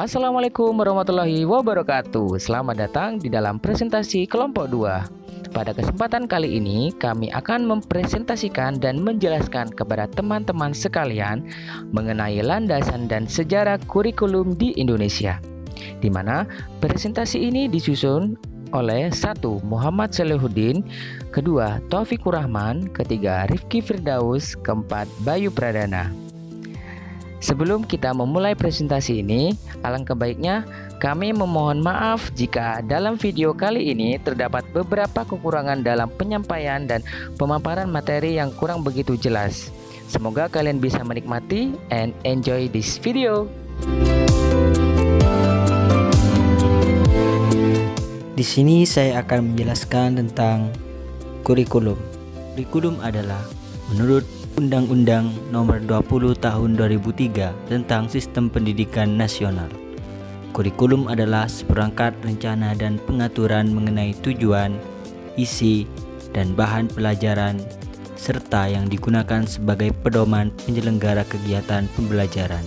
Assalamualaikum warahmatullahi wabarakatuh. Selamat datang di dalam presentasi kelompok 2. Pada kesempatan kali ini, kami akan mempresentasikan dan menjelaskan kepada teman-teman sekalian mengenai landasan dan sejarah kurikulum di Indonesia, di mana presentasi ini disusun oleh 1. Muhammad Salihuddin, kedua Taufikur Rahman, ketiga Rifki Firdaus, keempat Bayu Pradana. Sebelum kita memulai presentasi ini, alangkah baiknya kami memohon maaf jika dalam video kali ini terdapat beberapa kekurangan dalam penyampaian dan pemaparan materi yang kurang begitu jelas. Semoga kalian bisa menikmati and enjoy this video. Di sini saya akan menjelaskan tentang kurikulum. Kurikulum adalah menurut Undang-Undang Nomor 20 Tahun 2003 tentang Sistem Pendidikan Nasional. Kurikulum adalah seperangkat rencana dan pengaturan mengenai tujuan, isi, dan bahan pelajaran, serta yang digunakan sebagai pedoman penyelenggara kegiatan pembelajaran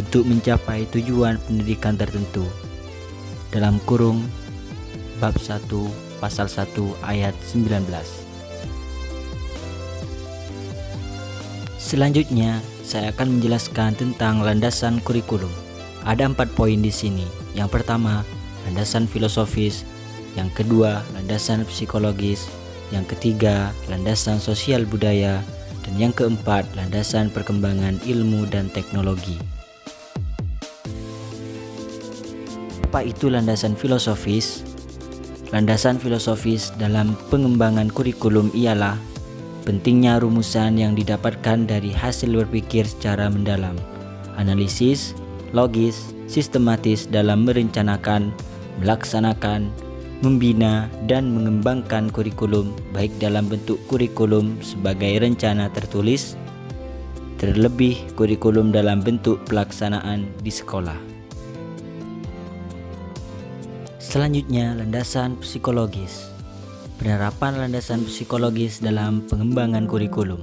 untuk mencapai tujuan pendidikan tertentu. Dalam kurung Bab 1 Pasal 1 Ayat 19. Selanjutnya, saya akan menjelaskan tentang landasan kurikulum. Ada 4 poin di sini. Yang pertama, landasan filosofis. Yang kedua, landasan psikologis. Yang ketiga, landasan sosial budaya. Dan yang keempat, landasan perkembangan ilmu dan teknologi. Apa itu landasan filosofis? Landasan filosofis dalam pengembangan kurikulum ialah pentingnya rumusan yang didapatkan dari hasil berpikir secara mendalam, analisis, logis, sistematis dalam merencanakan, melaksanakan, membina, dan mengembangkan kurikulum, baik dalam bentuk kurikulum sebagai rencana tertulis, terlebih kurikulum dalam bentuk pelaksanaan di sekolah. Selanjutnya, landasan psikologis. Penerapan landasan psikologis dalam pengembangan kurikulum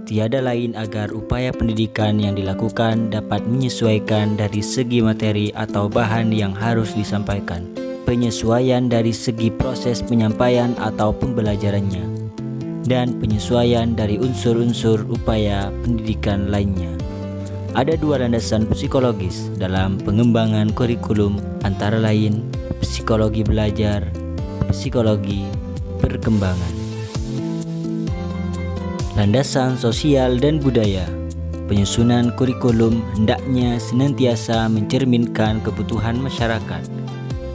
tiada lain agar upaya pendidikan yang dilakukan dapat menyesuaikan dari segi materi atau bahan yang harus disampaikan, penyesuaian dari segi proses penyampaian atau pembelajarannya, dan penyesuaian dari unsur-unsur upaya pendidikan lainnya. Ada 2 landasan psikologis dalam pengembangan kurikulum, antara lain psikologi belajar, psikologi perkembangan. Landasan sosial dan budaya. Penyusunan kurikulum hendaknya senantiasa mencerminkan kebutuhan masyarakat,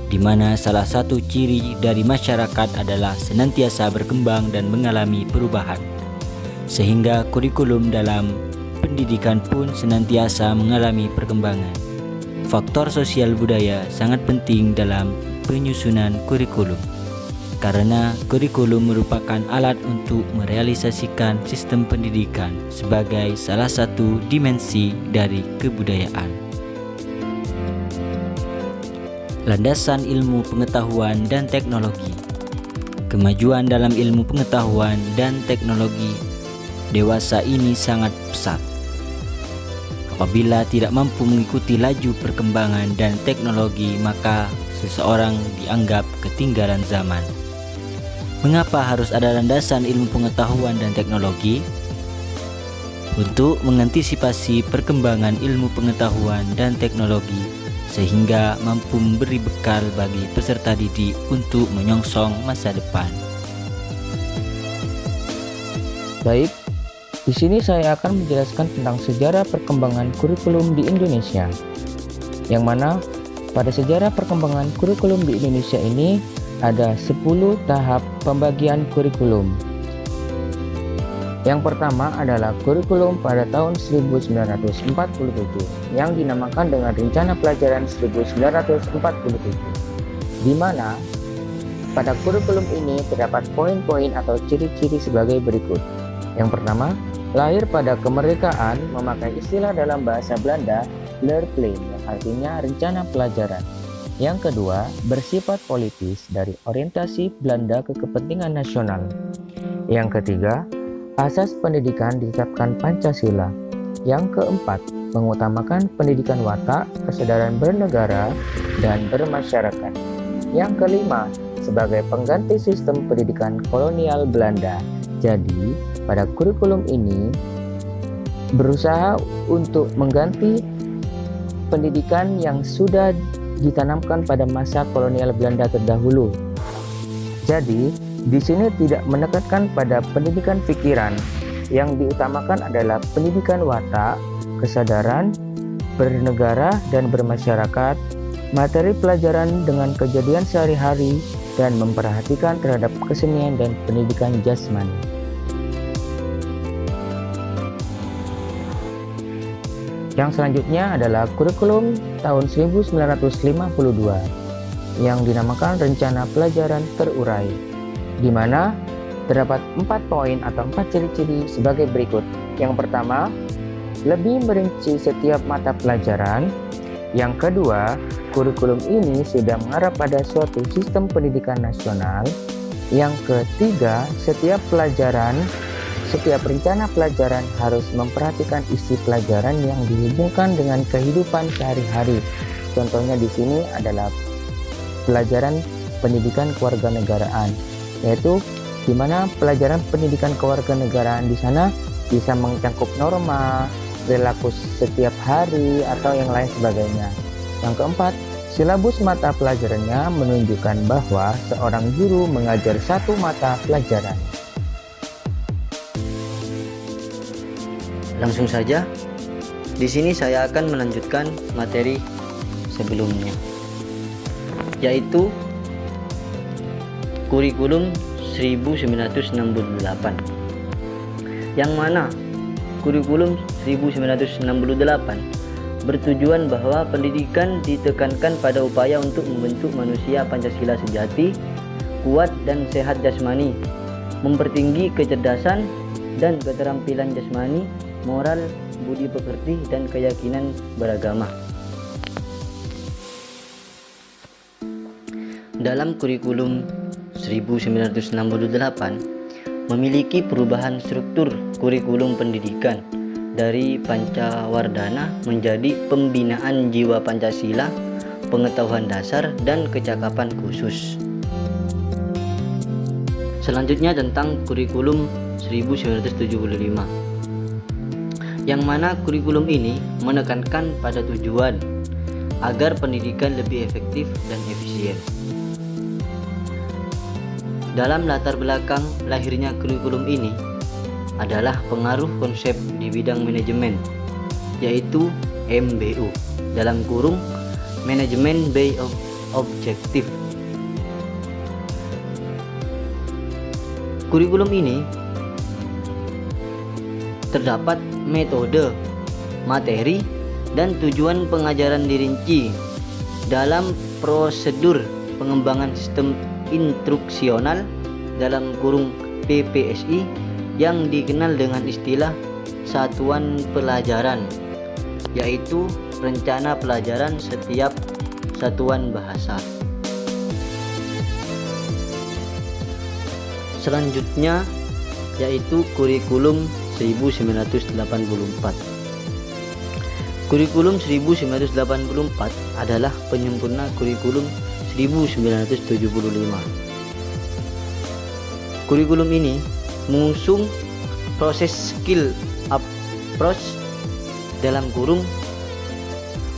di mana salah satu ciri dari masyarakat adalah senantiasa berkembang dan mengalami perubahan, sehingga kurikulum dalam pendidikan pun senantiasa mengalami perkembangan. Faktor sosial budaya sangat penting dalam penyusunan kurikulum, karena kurikulum merupakan alat untuk merealisasikan sistem pendidikan sebagai salah satu dimensi dari kebudayaan. Landasan ilmu pengetahuan dan teknologi. Kemajuan dalam ilmu pengetahuan dan teknologi dewasa ini sangat pesat. Apabila tidak mampu mengikuti laju perkembangan dan teknologi, maka seseorang dianggap ketinggalan zaman. Mengapa harus ada landasan ilmu pengetahuan dan teknologi? Untuk mengantisipasi perkembangan ilmu pengetahuan dan teknologi, sehingga mampu memberi bekal bagi peserta didik untuk menyongsong masa depan. Baik, di sini saya akan menjelaskan tentang sejarah perkembangan kurikulum di Indonesia, yang mana pada sejarah perkembangan kurikulum di Indonesia ini ada 10 tahap pembagian kurikulum. Yang pertama adalah kurikulum pada tahun 1947 yang dinamakan dengan Rencana Pelajaran 1947, di mana pada kurikulum ini terdapat poin-poin atau ciri-ciri sebagai berikut. Yang pertama, lahir pada kemerdekaan, memakai istilah dalam bahasa Belanda leerplan, yang artinya rencana pelajaran. Yang kedua, bersifat politis dari orientasi Belanda ke kepentingan nasional. Yang ketiga, asas pendidikan ditetapkan Pancasila. Yang keempat, mengutamakan pendidikan watak, kesadaran bernegara, dan bermasyarakat. Yang kelima, sebagai pengganti sistem pendidikan kolonial Belanda. Jadi, pada kurikulum ini berusaha untuk mengganti pendidikan yang sudah ditanamkan pada masa kolonial Belanda terdahulu. Jadi, di sini tidak menekankan pada pendidikan pikiran, yang diutamakan adalah pendidikan watak, kesadaran bernegara dan bermasyarakat, materi pelajaran dengan kejadian sehari-hari, dan memperhatikan terhadap kesenian dan pendidikan jasmani. Yang selanjutnya adalah kurikulum tahun 1952 yang dinamakan Rencana Pelajaran Terurai, di mana terdapat 4 poin atau 4 ciri-ciri sebagai berikut. Yang pertama, lebih merinci setiap mata pelajaran. Yang kedua, kurikulum ini sudah mengarah pada suatu sistem pendidikan nasional. Yang ketiga, setiap rencana pelajaran harus memperhatikan isi pelajaran yang dihubungkan dengan kehidupan sehari-hari. Contohnya di sini adalah pelajaran pendidikan kewarganegaraan, yaitu di mana pelajaran pendidikan kewarganegaraan di sana bisa mencakup norma, perilaku setiap hari, atau yang lain sebagainya. Yang keempat, silabus mata pelajarannya menunjukkan bahwa seorang guru mengajar satu mata pelajaran. Langsung saja, di sini saya akan melanjutkan materi sebelumnya, yaitu kurikulum 1968, yang mana kurikulum 1968 bertujuan bahwa pendidikan ditekankan pada upaya untuk membentuk manusia Pancasila sejati, kuat dan sehat jasmani, mempertinggi kecerdasan dan keterampilan jasmani, moral, budi pekerti, dan keyakinan beragama. Dalam kurikulum 1968 memiliki perubahan struktur kurikulum pendidikan dari Pancawardhana menjadi pembinaan jiwa Pancasila, pengetahuan dasar, dan kecakapan khusus. Selanjutnya tentang kurikulum 1975, yang mana kurikulum ini menekankan pada tujuan agar pendidikan lebih efektif dan efisien. Dalam latar belakang lahirnya kurikulum ini adalah pengaruh konsep di bidang manajemen, yaitu MBO, dalam kurung Management by Objective. Kurikulum ini terdapat metode, materi, dan tujuan pengajaran dirinci dalam prosedur pengembangan sistem instruksional dalam kurung PPSI yang dikenal dengan istilah satuan pelajaran, yaitu rencana pelajaran setiap satuan bahasa. Selanjutnya yaitu kurikulum 1984. Kurikulum 1984 adalah penyempurna kurikulum 1975. Kurikulum ini mengusung proses skill approach dalam kurung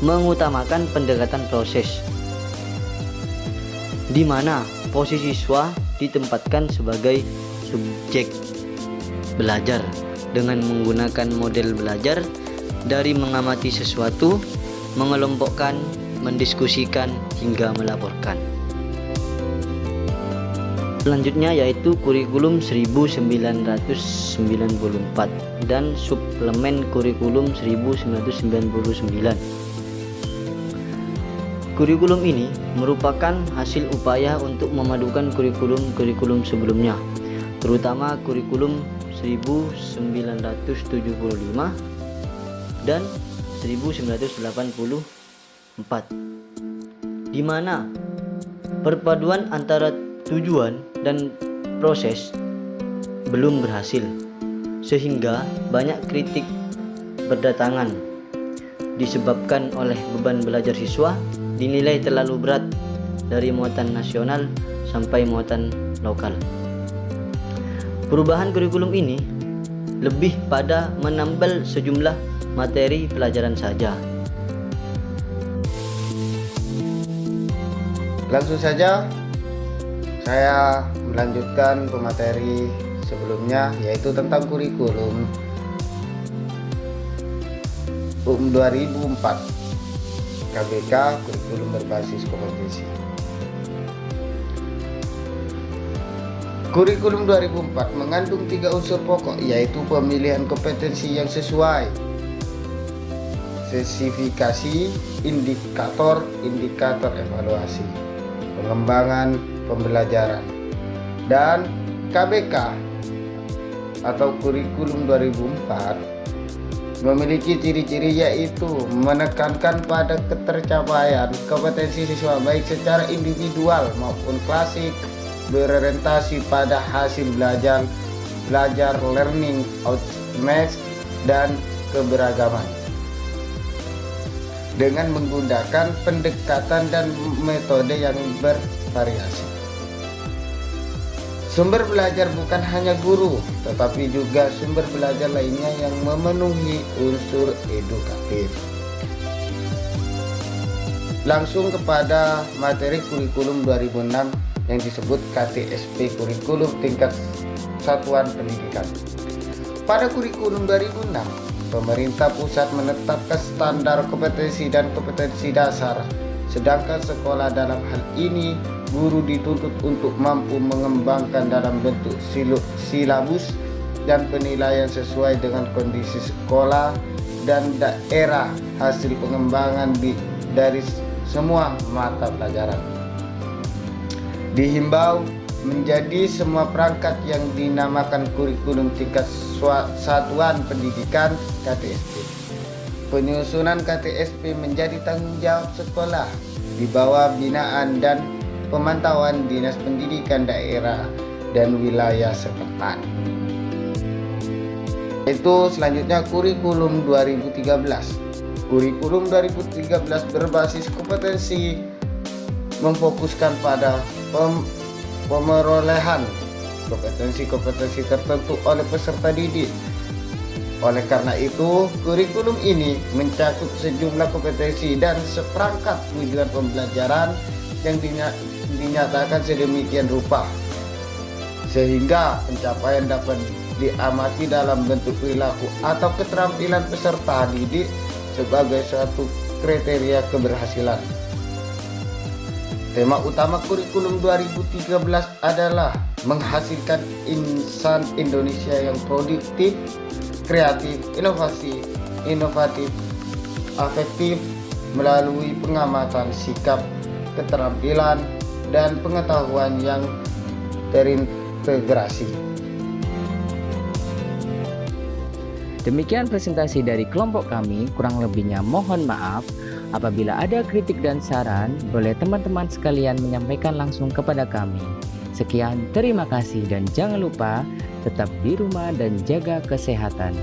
mengutamakan pendekatan proses, di mana posisi siswa ditempatkan sebagai subjek belajar dengan menggunakan model belajar dari mengamati sesuatu, mengelompokkan, mendiskusikan, hingga melaporkan. Selanjutnya yaitu kurikulum 1994 dan suplemen kurikulum 1999. Kurikulum ini merupakan hasil upaya untuk memadukan kurikulum-kurikulum sebelumnya, terutama kurikulum 1975 dan 1984, di mana perpaduan antara tujuan dan proses belum berhasil, sehingga banyak kritik berdatangan disebabkan oleh beban belajar siswa dinilai terlalu berat dari muatan nasional sampai muatan lokal. Perubahan kurikulum ini lebih pada menambal sejumlah materi pelajaran saja. Langsung saja saya melanjutkan pemateri sebelumnya, yaitu tentang kurikulum 2004 KBK, kurikulum berbasis kompetensi. Kurikulum 2004 mengandung 3 unsur pokok, yaitu pemilihan kompetensi yang sesuai, spesifikasi, indikator evaluasi, pengembangan pembelajaran. Dan KBK atau kurikulum 2004 memiliki ciri-ciri, yaitu menekankan pada ketercapaian kompetensi siswa baik secara individual maupun klasik, berorientasi pada hasil belajar learning outcomes dan keberagaman dengan menggunakan pendekatan dan metode yang bervariasi. Sumber belajar bukan hanya guru, tetapi juga sumber belajar lainnya yang memenuhi unsur edukatif. Langsung kepada materi kurikulum 2006 yang disebut KTSP, kurikulum tingkat satuan pendidikan. Pada kurikulum 2006, pemerintah pusat menetapkan standar kompetensi dan kompetensi dasar, sedangkan sekolah dalam hal ini guru dituntut untuk mampu mengembangkan dalam bentuk silabus dan penilaian sesuai dengan kondisi sekolah dan daerah hasil pengembangan dari semua mata pelajaran. Dihimbau menjadi semua perangkat yang dinamakan kurikulum tingkat satuan pendidikan KTSP. Penyusunan KTSP menjadi tanggung jawab sekolah di bawah binaan dan pemantauan Dinas Pendidikan daerah dan wilayah setempat. Itu selanjutnya kurikulum 2013. Kurikulum 2013 berbasis kompetensi, memfokuskan pada pemerolehan kompetensi-kompetensi tertentu oleh peserta didik. Oleh karena itu, kurikulum ini mencakup sejumlah kompetensi dan seperangkat tujuan pembelajaran yang dinyatakan sedemikian rupa, sehingga pencapaian dapat diamati dalam bentuk perilaku atau keterampilan peserta didik sebagai suatu kriteria keberhasilan. Tema utama kurikulum 2013 adalah menghasilkan insan Indonesia yang produktif, kreatif, inovatif, afektif melalui pengamatan sikap, keterampilan, dan pengetahuan yang terintegrasi. Demikian presentasi dari kelompok kami, kurang lebihnya mohon maaf. Apabila ada kritik dan saran, boleh teman-teman sekalian menyampaikan langsung kepada kami. Sekian, terima kasih dan jangan lupa tetap di rumah dan jaga kesehatan.